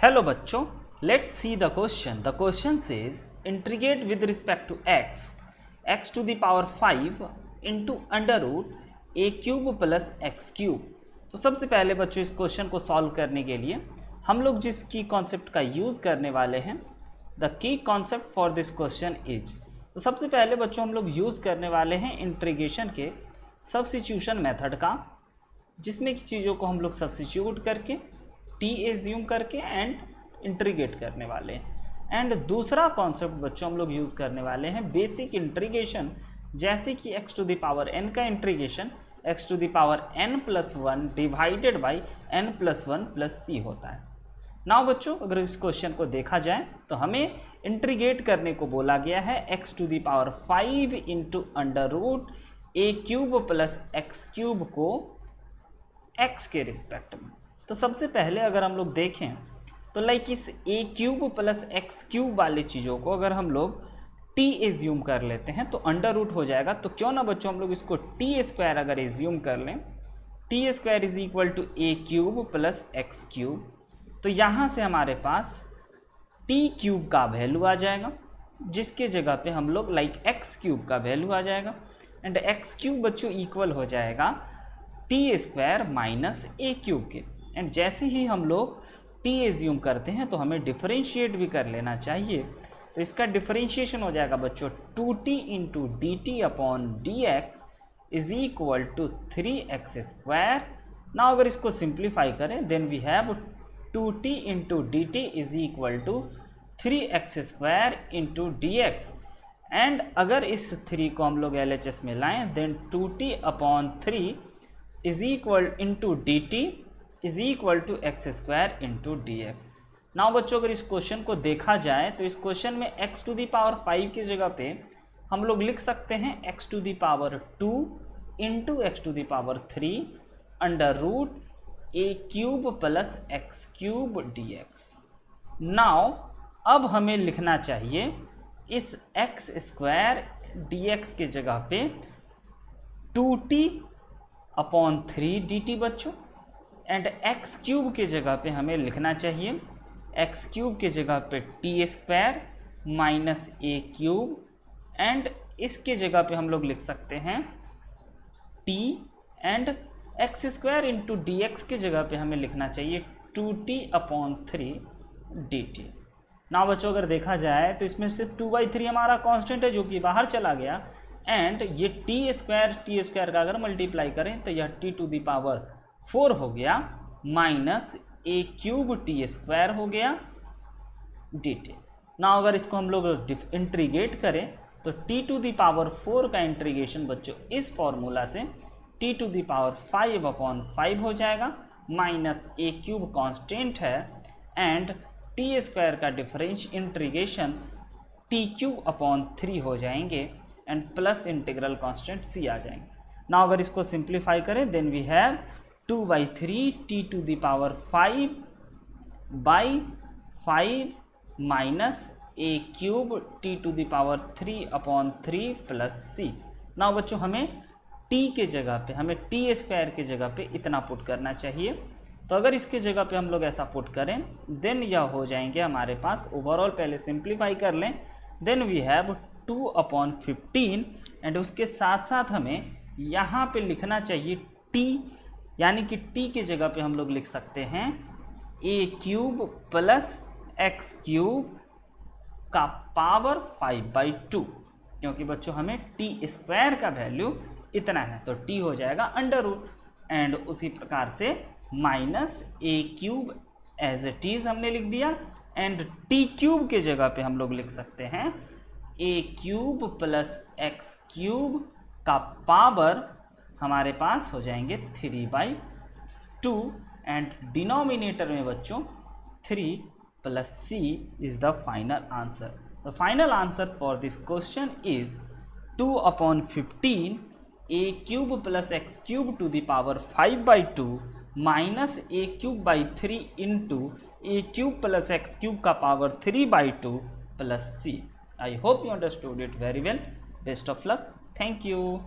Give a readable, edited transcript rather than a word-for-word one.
Hello बच्चों, let's see the question. The question says integrate with respect to x to the power 5 into under root a cube plus x cube. तो सबसे पहले बच्चों इस question को solve करने के लिए हम लोग जिस की कॉन्सेप्ट का यूज़ करने वाले हैं, the key concept for this question is, तो सबसे पहले बच्चों हम लोग यूज़ करने वाले हैं इंटीग्रेशन के सब्स्टिट्यूशन मेथड का, जिसमें की चीज़ों को हम लोग सब्स्टिट्यूट करके टी एज्यूम करके एंड इंटीग्रेट करने वाले हैं। एंड दूसरा कॉन्सेप्ट बच्चों हम लोग यूज़ करने वाले हैं बेसिक इंटीग्रेशन, जैसे कि x to the power n का integration x to the power n plus 1 divided by n plus 1 plus c होता है। नाउ बच्चों अगर इस क्वेश्चन को देखा जाए तो हमें इंटीग्रेट करने को बोला गया है x to the power 5 into under root a cube plus x cube को x के रिस्पेक्ट में। तो सबसे पहले अगर हम लोग देखें तो लाइक इस ए क्यूब प्लस एक्स क्यूब वाली चीज़ों को अगर हम लोग टी एज्यूम कर लेते हैं तो अंडर रूट हो जाएगा। तो क्यों ना बच्चों हम लोग इसको टी स्क्वायर अगर एज्यूम कर लें, t square is equal to a cube plus x cube, तो यहाँ से हमारे पास टी क्यूब का वैल्यू आ जाएगा, जिसके जगह पे हम लोग लाइक एक्स क्यूब का वैल्यू आ जाएगा। एंड एक्स क्यूब बच्चों इक्वल हो जाएगा टी स्क्वायर माइनस ए क्यूब के। एंड जैसे ही हम लोग टी एज्यूम करते हैं तो हमें डिफरेंशिएट भी कर लेना चाहिए। तो इसका डिफरेंशिएशन हो जाएगा बच्चों 2t into d t upon d x is equal to 3x square. ना अगर इसको सिंप्लीफाई करें then we have 2t into d t is equal to 3x square into d x. And अगर इस 3 को हम लोग LHS में लाएं then 2t upon 3 is equal into d t is equal to x square into d x. Now बच्चों अगर इस क्वेश्चन को देखा जाए तो इस क्वेश्चन में x टू दी पावर 5 की जगह पे हम लोग लिख सकते हैं x to the power 2 into x to the power 3 under root a cube plus x cube d x. Now अब हमें लिखना चाहिए इस एक्स स्क्वायर डी एक्स के जगह पे 2t अपॉन 3 डी टी बच्चों, एंड एक्स क्यूब के जगह पे हमें लिखना चाहिए एक्स क्यूब के जगह पे T square minus A cube, and इसके जगह पे हम लोग लिख सकते हैं T, and x square into d x के जगह पे हमें लिखना चाहिए 2t अपॉन 3 डी टी। ना बच्चों अगर देखा जाए तो इसमें से 2/3 हमारा कांस्टेंट है जो कि बाहर चला गया, एंड ये टी स्क्वायर का अगर मल्टीप्लाई करें तो यह t टू दी पावर 4 हो गया माइनस ए क्यूब टी स्क्वायर हो गया डी टी। ना अगर इसको हम लोग इंटीग्रेट करें तो t टू दी पावर 4 का इंटीग्रेशन बच्चों इस फॉर्मूला से t to the power 5 upon 5 हो जाएगा, माइनस ए क्यूब कॉन्स्टेंट है, एंड टी स्क्वायर का difference integration t cube upon 3 हो जाएंगे, and plus integral constant c आ जाएंगे। ना अगर इसको सिंप्लीफाई करें then we have 2/3 t to the power 5/5 minus A cube t to the power 3 upon 3 plus c। ना बच्चों हमें t के जगह पे हमें टी स्क्वायर के जगह पे इतना पुट करना चाहिए। तो अगर इसके जगह पे हम लोग ऐसा पुट करें देन यह हो जाएंगे हमारे पास, ओवरऑल पहले सिंप्लीफाई कर लें, then we have 2 upon 15, and उसके साथ साथ हमें यहाँ पे लिखना चाहिए t, यानी कि t के जगह पे हम लोग लिख सकते हैं a cube plus x cube का पावर 5/2, क्योंकि बच्चों हमें t स्क्वायर का वैल्यू इतना है तो t हो जाएगा अंडर रूट, एंड उसी प्रकार से minus A cube as it is हमने लिख दिया, एंड t क्यूब के जगह पे हम लोग लिख सकते हैं a cube plus x cube का पावर हमारे पास हो जाएंगे 3/2, एंड डिनोमिनेटर में बच्चों 3 plus c is the final answer. The final answer for this question is 2 upon 15 a cube plus x cube to the power 5/2 minus A cube by 3 into A cube plus x cube का power 3/2 plus c। I hope you understood it very well. Best of luck. Thank you.